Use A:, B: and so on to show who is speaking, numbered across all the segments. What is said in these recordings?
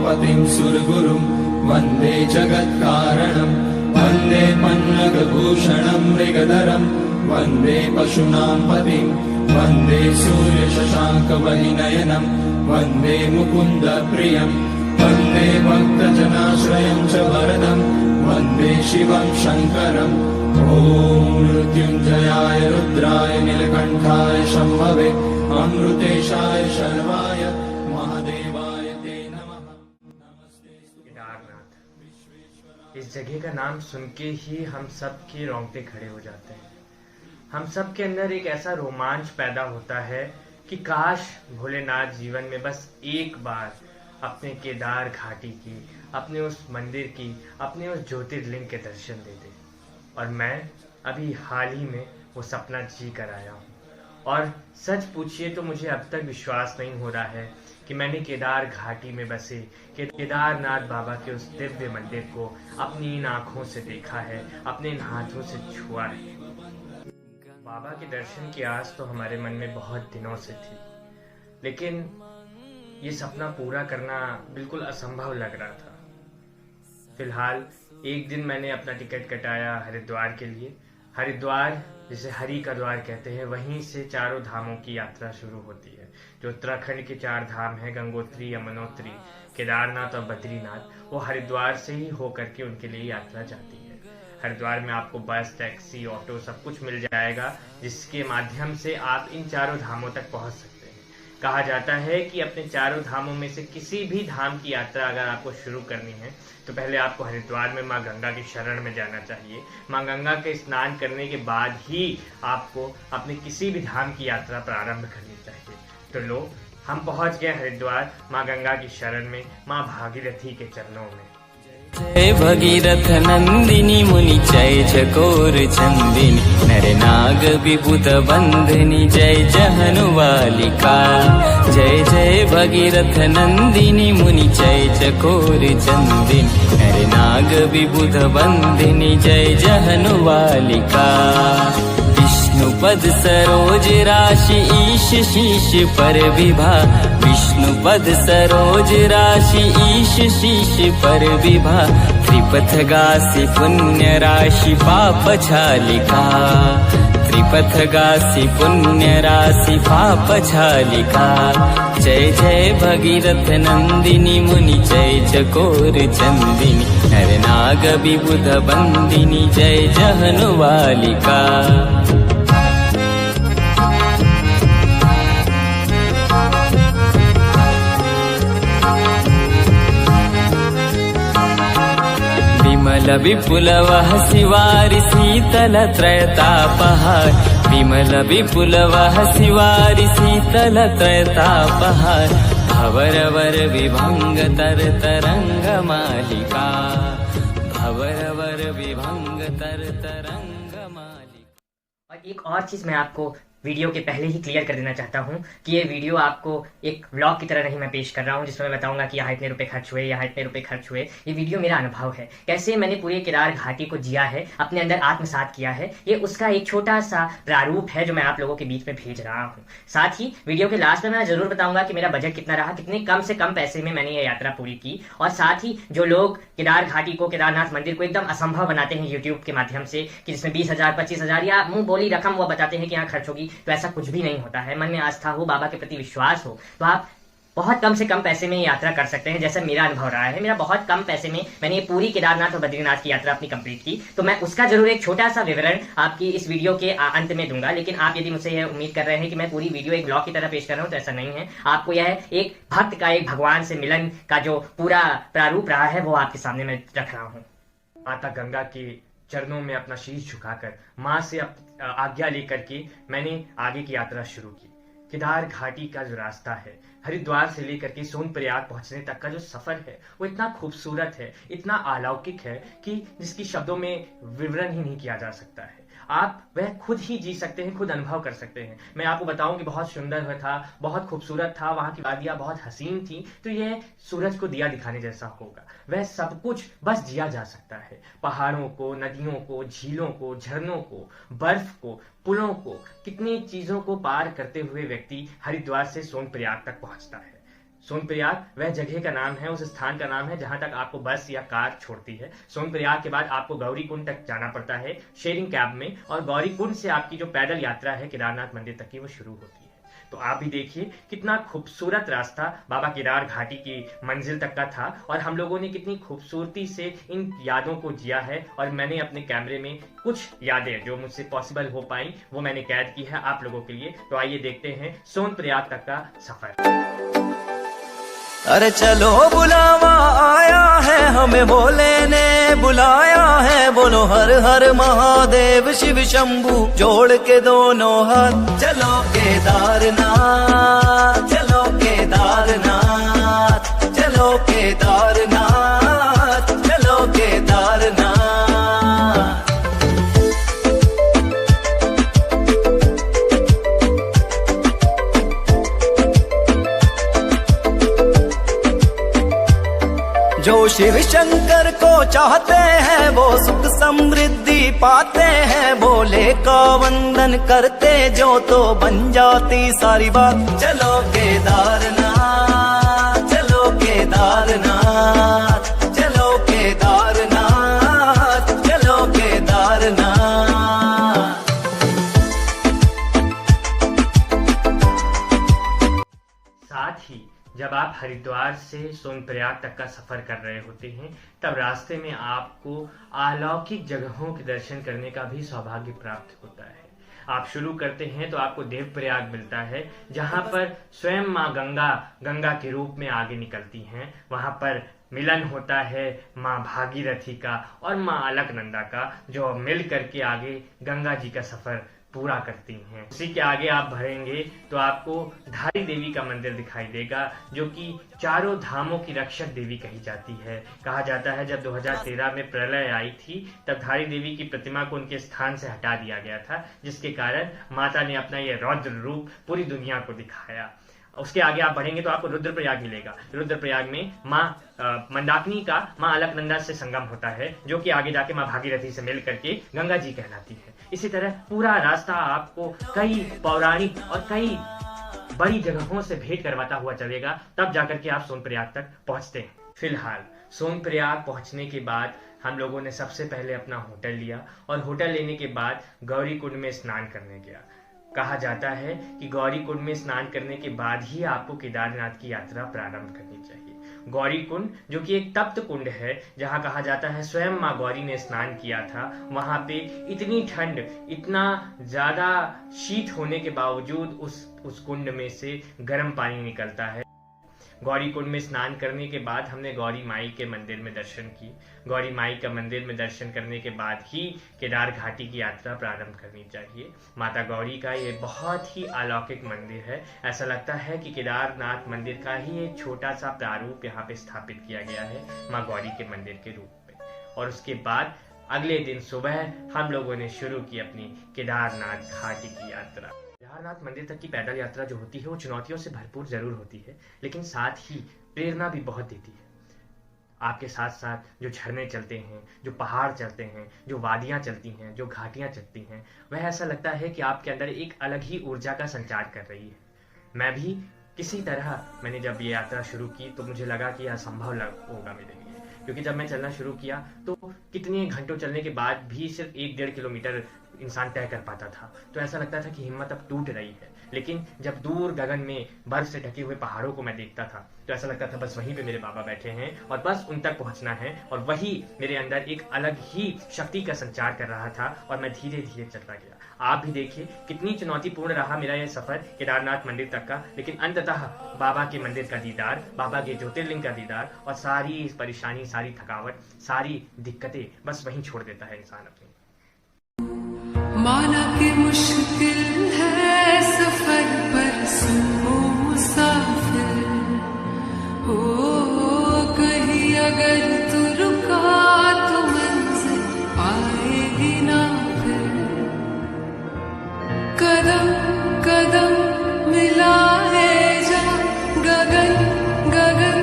A: पतिं सुरगुरुं वन्दे जगत्कारणं वन्दे पन्नगभूषणं मृगधरं वन्दे पशूनां पतिं वन्दे सूर्यशशाङ्कवलिनयनं वन्दे मुकुन्दप्रियं वन्दे भक्तजनाश्रयं च वरदं वन्दे शिवं शङ्करम् ॐ मृत्युञ्जयाय रुद्राय नीलकण्ठाय शम्भवे अमृतेशाय शर्वाय महादेवाय ते नमः।
B: केदारनाथ, इस जगह का नाम सुन के ही हम सब के रोंगटे खड़े हो जाते हैं। हम सब के अंदर एक ऐसा रोमांच पैदा होता है कि काश भोलेनाथ जीवन में बस एक बार अपने केदार घाटी की, अपने उस मंदिर की, अपने उस ज्योतिर्लिंग के दर्शन दे दे। और मैं अभी हाल ही में वो सपना जी कर आया हूँ, और सच पूछिए तो मुझे अब तक विश्वास नहीं हो रहा है कि मैंने केदार घाटी में बसे केदारनाथ बाबा के उस दिव्य मंदिर को अपनी इन आंखों से देखा है, अपने इन हाथों से छुआ है। बाबा के दर्शन की आस तो हमारे मन में बहुत दिनों से थी, लेकिन ये सपना पूरा करना बिल्कुल असंभव लग रहा था। फिलहाल एक दिन मैंने अपना टिकट कटाया हरिद्वार के लिए। हरिद्वार, जिसे हरि का द्वार कहते हैं, वहीं से चारों धामों की यात्रा शुरू होती है। जो उत्तराखंड के 4 धाम हैं, गंगोत्री, यमुनोत्री, केदारनाथ और बद्रीनाथ, वो हरिद्वार से ही होकर के उनके लिए यात्रा जाती है। हरिद्वार में आपको बस, टैक्सी, ऑटो सब कुछ मिल जाएगा, जिसके माध्यम से आप इन चारों धामों तक पहुंच सकते हैं। कहा जाता है कि अपने चारों धामों में से किसी भी धाम की यात्रा अगर आपको शुरू करनी है तो पहले आपको हरिद्वार में माँ गंगा की शरण में जाना चाहिए। माँ गंगा के स्नान करने के बाद ही आपको अपने किसी भी धाम की यात्रा प्रारंभ करनी चाहिए। तो लो, हम पहुंच गए हरिद्वार माँ गंगा की शरण में, माँ भागीरथी के चरणों में।
C: जय भगीरथ नंदिनी मुनि जय चकोर चंदिनी नर नाग विबुध बंधनी जय जहनुवालिका। जय जय भगीरथ नंदिनी मुनि जय चकोर चंदिनी नर नाग विबुध बंधनी जय जहनुवालिका। विष्णुपद सरोज राशि ईश शीश पर विभा। विष्णुपद सरोज राशि ईश शीश पर विभा। त्रिपथ गासी पुण्य राशि पाप छालिका। त्रिपथ गासी पुण्य राशि पाप छालिका। जय जय भगीरथ नंदिनी मुनि जय चकोर चंदिनी नर नाग विबुध बंदिनी जय जहनुवालिका। विमल विपुल वह शिवारि शीतल त्रयतापहार। विमल विपुल वह शिवारि शीतल त्रयतापहार। भवरवर विभंग तर तरंग मालिका। भवरवर विभंग तर तरंग मालिका।
D: और एक और चीज मैं आपको वीडियो के पहले ही क्लियर कर देना चाहता हूं कि ये वीडियो आपको एक व्लॉग की तरह नहीं मैं पेश कर रहा हूं जिसमें मैं बताऊंगा कि यहाँ इतने रुपए खर्च हुए, यहाँ इतने रुपए खर्च हुए। ये वीडियो मेरा अनुभव है, कैसे मैंने पूरे केदार घाटी को जिया है, अपने अंदर आत्मसात किया है। ये उसका एक छोटा सा प्रारूप है जो मैं आप लोगों के बीच में भेज रहा हूँ। साथ ही वीडियो के लास्ट में मैं जरूर बताऊंगा कि मेरा बजट कितना रहा, कितने कम से कम पैसे में मैंने ये यात्रा पूरी की। और साथ ही जो लोग केदार घाटी को, केदारनाथ मंदिर को एकदम असंभव बनाते हैं यूट्यूब के माध्यम से कि जिसमें 20,000, 25,000 या मुंह बोली रकम वो बताते हैं कि यहाँ खर्च होगी, तो ऐसा कुछ भी नहीं होता है। मन में आस्था हो, बाबा के प्रति विश्वास हो, तो आप बहुत कम से कम पैसे में यात्रा कर सकते हैं। जैसे मेरा अनुभव रहा है, मेरा बहुत कम पैसे में मैंने ये पूरी केदारनाथ और बद्रीनाथ की यात्रा अपनी कंप्लीट की। तो मैं उसका जरूर एक छोटा सा विवरण आपकी इस वीडियो के अंत में दूंगा। लेकिन आप यदि मुझसे यह उम्मीद कर रहे हैं कि मैं पूरी वीडियो एक ब्लॉग की तरह पेश कर रहा हूं, तो ऐसा नहीं है। आपको यह एक भक्त का, एक भगवान से मिलन का जो पूरा प्रारूप रहा है वो आपके सामने मैं रख रहा हूँ।
B: माता गंगा के चरणों में अपना शीश झुकाकर माँ से आज्ञा लेकर के मैंने आगे की यात्रा शुरू की। केदार घाटी का जो रास्ता है, हरिद्वार से लेकर के सोनप्रयाग पहुंचने तक का जो सफर है, वो इतना खूबसूरत है, इतना अलौकिक है कि जिसकी शब्दों में विवरण ही नहीं किया जा सकता है। आप वह खुद ही जी सकते हैं, खुद अनुभव कर सकते हैं। मैं आपको बताऊं कि बहुत सुंदर था, बहुत खूबसूरत था, वहां की वादियां बहुत हसीन थी। तो यह सूरज को दिया दिखाने जैसा होगा। वह सब कुछ बस जिया जा सकता है। पहाड़ों को, नदियों को, झीलों को, झरनों को, बर्फ को, पुलों को, कितनी चीजों को पार करते हुए व्यक्ति हरिद्वार से सोनप्रयाग तक पहुंचता है। सोनप्रयाग वह जगह का नाम है, उस स्थान का नाम है जहां तक आपको बस या कार छोड़ती है। सोनप्रयाग के बाद आपको गौरीकुंड तक जाना पड़ता है शेयरिंग कैब में, और गौरीकुंड से आपकी जो पैदल यात्रा है केदारनाथ मंदिर तक की वो शुरू होती है। तो आप भी देखिए कितना खूबसूरत रास्ता बाबा केदार घाटी की मंजिल तक का था, और हम लोगों ने कितनी खूबसूरती से इन यादों को जिया है। और मैंने अपने कैमरे में कुछ यादें जो मुझसे पॉसिबल हो पाई वो मैंने कैद की है आप लोगों के लिए। तो आइए देखते हैं सोनप्रयाग तक का सफर।
E: अरे चलो बुलावा आया है, हमें भोले ने बुलाया है, बोलो हर हर महादेव शिव शंभू जोड़ के दोनों हाथ। चलो केदारनाथ, चलो केदारनाथ, चलो केदारनाथ, चलो केदारनाथ। जो शिव शंकर को चाहते हैं वो सुख समृद्धि पाते हैं, भोले का वंदन करते जो तो बन जाती सारी बात। चलो केदारनाथ, चलो केदारनाथ, चलो केदारनाथ, चलो केदारनाथ।
B: साथ ही जब आप हरिद्वार से सोनप्रयाग तक का सफर कर रहे होते हैं तब रास्ते में आपको अलौकिक जगहों के दर्शन करने का भी सौभाग्य प्राप्त होता है। आप शुरू करते हैं तो आपको देवप्रयाग मिलता है, जहां पर स्वयं माँ गंगा के रूप में आगे निकलती हैं। वहां पर मिलन होता है माँ भागीरथी का और माँ अलकनंदा का, जो मिल करके आगे गंगा जी का सफर पूरा करती हैं। उसी के आगे आप बढ़ेंगे तो आपको धारी देवी का मंदिर दिखाई देगा, जो कि चारों धामों की रक्षक देवी कही जाती है। कहा जाता है जब 2013 में प्रलय आई थी तब धारी देवी की प्रतिमा को उनके स्थान से हटा दिया गया था, जिसके कारण माता ने अपना ये रौद्र रूप पूरी दुनिया को दिखाया। उसके आगे आप बढ़ेंगे तो आपको रुद्रप्रयाग मिलेगा। रुद्रप्रयाग में माँ मंदाकिनी का माँ अलकनंदा से संगम होता है, जो कि आगे जाके माँ भागीरथी से मिल करके गंगा जी कहलाती है। इसी तरह पूरा रास्ता आपको कई पौराणिक और कई बड़ी जगहों से भेंट करवाता हुआ चलेगा, तब जाकर के आप सोनप्रयाग तक पहुंचते हैं। फिलहाल सोनप्रयाग पहुंचने के बाद हम लोगों ने सबसे पहले अपना होटल लिया, और होटल लेने के बाद गौरीकुंड में स्नान करने गया। कहा जाता है कि गौरीकुंड में स्नान करने के बाद ही आपको केदारनाथ की यात्रा प्रारंभ करनी चाहिए। गौरीकुंड जो कि एक तप्त कुंड है, जहां कहा जाता है स्वयं माँ गौरी ने स्नान किया था। वहां पे इतनी ठंड, इतना ज्यादा शीत होने के बावजूद उस कुंड में से गर्म पानी निकलता है। गौरीकुंड में स्नान करने के बाद हमने गौरी माई के मंदिर में दर्शन की। गौरी माई का मंदिर में दर्शन करने के बाद ही केदार घाटी की यात्रा प्रारंभ करनी चाहिए। माता गौरी का ये बहुत ही अलौकिक मंदिर है। ऐसा लगता है कि केदारनाथ मंदिर का ही एक छोटा सा प्रारूप यहाँ पे स्थापित किया गया है माँ गौरी के मंदिर के रूप में। और उसके बाद अगले दिन सुबह हम लोगों ने शुरू की अपनी केदारनाथ घाटी की यात्रा। केदारनाथ मंदिर तक की पैदल यात्रा जो होती है वो चुनौतियों से भरपूर जरूर होती है, लेकिन साथ ही प्रेरणा भी बहुत देती है। आपके साथ साथ जो झरने चलते हैं, जो पहाड़ चलते हैं, जो वादियां चलती हैं, जो घाटियां चलती हैं, वह ऐसा लगता है कि आपके अंदर एक अलग ही ऊर्जा का संचार कर रही है। मैं भी किसी तरह मैंने जब ये यात्रा शुरू की तो मुझे लगा कि यह असंभव होगा मेरे लिए, क्योंकि जब मैं चलना शुरू किया तो कितने घंटों चलने के बाद भी सिर्फ 1-1.5 किलोमीटर इंसान तय कर पाता था। तो ऐसा लगता था कि हिम्मत अब टूट रही है। लेकिन जब दूर गगन में बर्फ से ढके हुए पहाड़ों को मैं देखता था तो ऐसा लगता था बस वहीं पे मेरे बाबा बैठे हैं और बस उन तक पहुंचना है, और वही मेरे अंदर एक अलग ही शक्ति का संचार कर रहा था और मैं धीरे धीरे चलता गया। आप भी देखिए कितनी चुनौतीपूर्ण रहा मेरा यह सफर केदारनाथ मंदिर तक का, लेकिन अंततः बाबा के मंदिर का दीदार, बाबा के ज्योतिर्लिंग का दीदार, और सारी परेशानी, सारी थकावट, सारी दिक्कतें बस वहीं छोड़ देता है इंसान अपनी।
F: माना कि मुश्किल है सफर पर सुनो मुसाफिर हो, कहीं अगर तू रुका तो मंजिल आएगी ना फिर। कदम कदम मिलाए जा, गगन गगन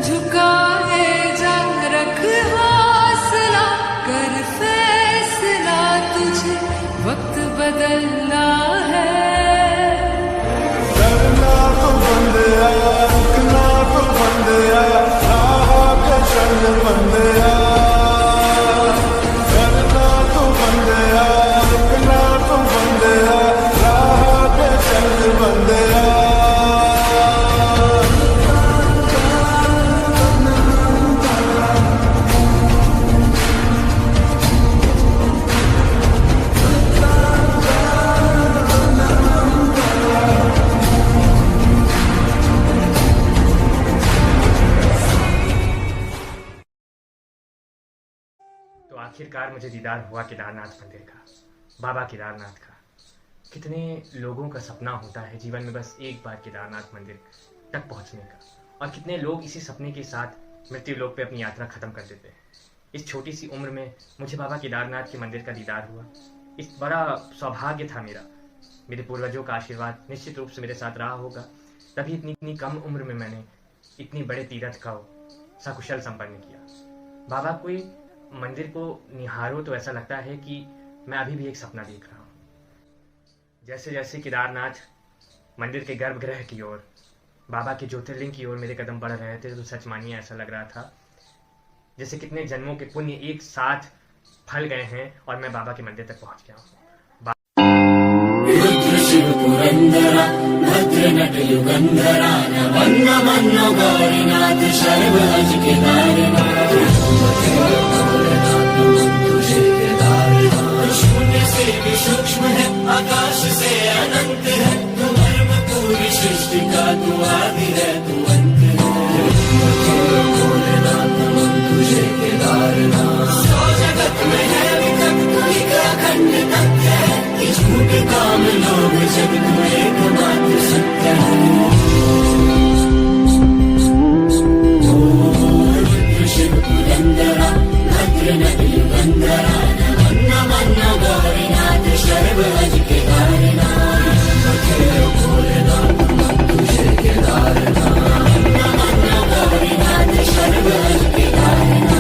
F: झुकाए जा, रख हौसला कर फैसला, तुझे वक्त बदलना
B: आखिरकार मुझे दीदार हुआ केदारनाथ मंदिर का, बाबा केदारनाथ का। कितने लोगों का सपना होता है जीवन में बस एक बार केदारनाथ मंदिर तक पहुंचने का, और कितने लोग इसी सपने के साथ मृत्यु लोक पे अपनी यात्रा खत्म कर देते हैं। इस छोटी सी उम्र में मुझे बाबा केदारनाथ के मंदिर का दीदार हुआ। इस बड़ा सौभाग्य था मेरा। मेरे पूर्वजों का आशीर्वाद निश्चित रूप से मेरे साथ रहा होगा, तभी इतनी कम उम्र में मैंने इतनी बड़े तीर्थ का सकुशल संपन्न किया। बाबा कोई मंदिर को निहारो तो ऐसा लगता है कि मैं अभी भी एक सपना देख रहा हूँ। जैसे जैसे केदारनाथ मंदिर के गर्भगृह की ओर, बाबा के ज्योतिर्लिंग की ओर मेरे कदम बढ़ रहे थे, तो सच मानिए ऐसा लग रहा था जैसे कितने जन्मों के पुण्य एक साथ फल गए हैं और मैं बाबा के मंदिर तक पहुंच गया हूँ।
A: रुद्र शिव पुरंदरा भद्र नट युगंधरा नवन्न मन्नो गौरीनाथ शर्व अज केदारनाथ शून्य से भी सूक्ष्म है, आकाश से अनंत है, तू धर्म पूरी सृष्टि का तू आदि है, तू अंत है। भोलेनाथ तुझे केदारनाथ सौ जगत में है विकट, तू एक अखंड तथ्य है, झूठ काम लोग जग तू एकमात्र सत्य है। रुद्र शिव पुरंदरा भद्र नट युगंधरा नवन्न मन्नो गौरीनाथ शर्व अज केदारनाथ भोलेनाथ तुझे केदारनाथ मन्नो गौरीनाथ शर्व अज केदारनाथ।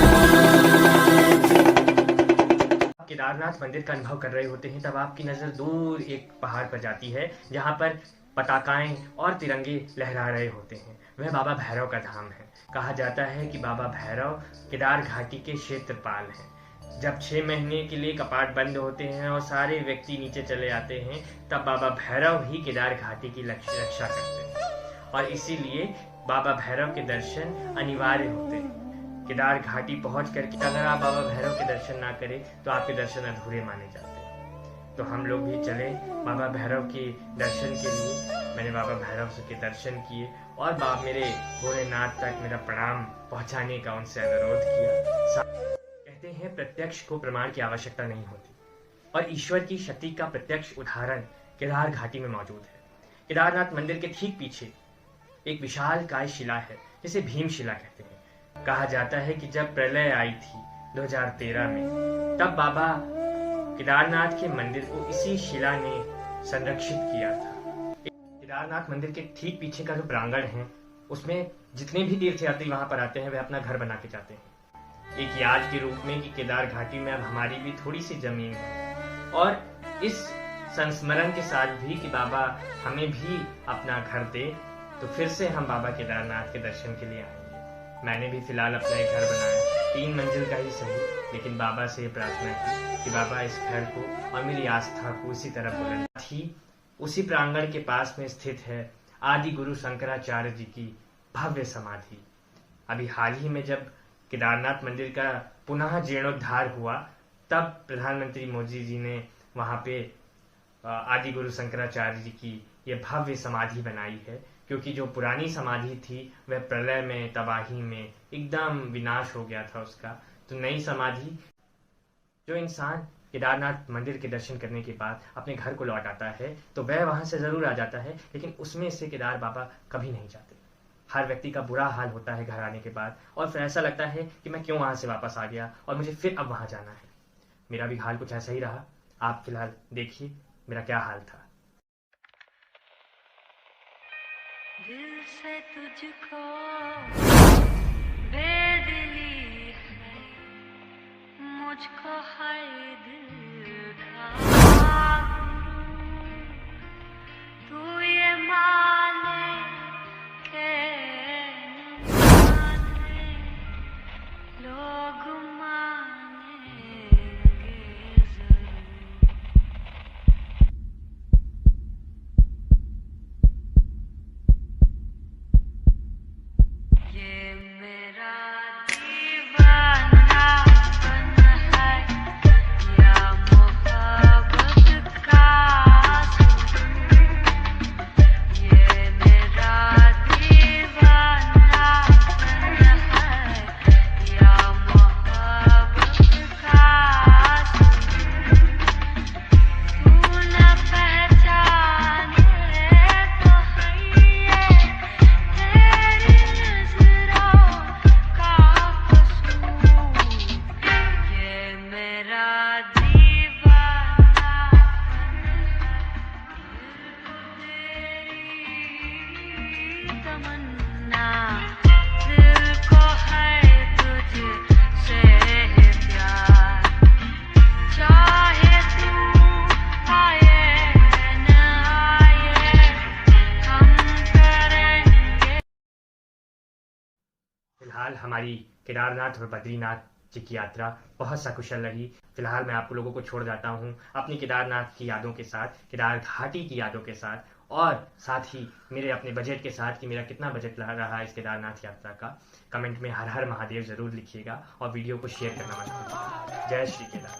B: केदारनाथ मंदिर का अनुभव कर रहे होते हैं तब आपकी नज़र दूर एक पहाड़ पर जाती है जहाँ पर पताकाएं और तिरंगे लहरा रहे होते हैं। वह बाबा भैरव का धाम है। कहा जाता है कि बाबा भैरव केदार घाटी के क्षेत्रपाल हैं। जब 6 महीने के लिए कपाट बंद होते हैं और सारे व्यक्ति नीचे चले आते हैं, तब बाबा भैरव ही केदार घाटी की रक्षा करते हैं और इसीलिए बाबा भैरव के दर्शन अनिवार्य होते हैं। केदार घाटी पहुंच करके अगर आप बाबा भैरव के दर्शन ना करें तो आपके दर्शन अधूरे माने जाते हैं। तो हम लोग भी चले बाबा भैरव के दर्शन के लिए। मैंने बाबा भैरव के दर्शन किए और मेरे भोलेनाथ तक मेरा प्रणाम पहुंचाने का उनसे अनुरोध किया। कहते हैं प्रत्यक्ष को प्रमाण की आवश्यकता नहीं होती, और ईश्वर की शक्ति का प्रत्यक्ष उदाहरण केदार घाटी में मौजूद है। केदारनाथ मंदिर के ठीक पीछे एक विशालकाय शिला है जिसे भीमशिला कहते हैं। कहा जाता है कि जब प्रलय आई थी 2013 में, तब बाबा केदारनाथ के मंदिर को इसी शिला ने संरक्षित किया था। केदारनाथ मंदिर के ठीक पीछे का जो प्रांगण है, उसमें जितने भी तीर्थयात्री वहां पर आते हैं वे अपना घर बना के जाते हैं, एक याद के रूप में कि केदार घाटी में अब हमारी भी थोड़ी सी जमीन है, और इस संस्मरण के साथ भी कि बाबा हमें भी अपना घर दे, तो फिर से हम बाबा केदारनाथ के दर्शन के लिए आएंगे। मैंने भी फिलहाल अपना एक घर बनाया, 3 मंजिल का ही सही, लेकिन बाबा से प्रार्थना की कि बाबा इस घर को और मेरी आस्था को इसी तरह बुलंद ही। उसी प्रांगण के पास में स्थित है आदि गुरु शंकराचार्य जी की भव्य समाधि। अभी हाल ही में जब केदारनाथ मंदिर का पुनः जीर्णोद्धार हुआ, तब प्रधानमंत्री मोदी जी ने वहां पे आदि गुरु शंकराचार्य जी की यह भव्य समाधि बनाई है, क्योंकि जो पुरानी समाधि थी वह प्रलय में, तबाही में एकदम विनाश हो गया था उसका। तो नई समाधि, जो इंसान केदारनाथ मंदिर के दर्शन करने के बाद अपने घर को लौट आता है तो वह वहां से जरूर आ जाता है, लेकिन उसमें से केदार बाबा कभी नहीं जाते। हर व्यक्ति का बुरा हाल होता है घर आने के बाद, और फिर ऐसा लगता है कि मैं क्यों वहां से वापस आ गया और मुझे फिर अब वहां जाना है। मेरा भी हाल कुछ ऐसा ही रहा। आप फिलहाल देखिए मेरा क्या हाल था।
F: दिल से तुझको बेदिली है, मुझको है दिल का गुरु, तू ये माने के न माने, लोग मानेंगे जरूर। ये मेरा दीवानापन है या मोहब्बत
B: फिलहाल हमारी केदारनाथ और बद्रीनाथ जी की यात्रा बहुत सकुशल रही। फिलहाल मैं आप लोगों को छोड़ जाता हूँ अपनी केदारनाथ की यादों के साथ, केदार घाटी की यादों के साथ, और साथ ही मेरे अपने बजट के साथ कि मेरा कितना बजट रहा इस केदारनाथ यात्रा का। कमेंट में हर हर महादेव जरूर लिखिएगा और वीडियो को शेयर करना मत भूलिएगा। जय श्री केदार।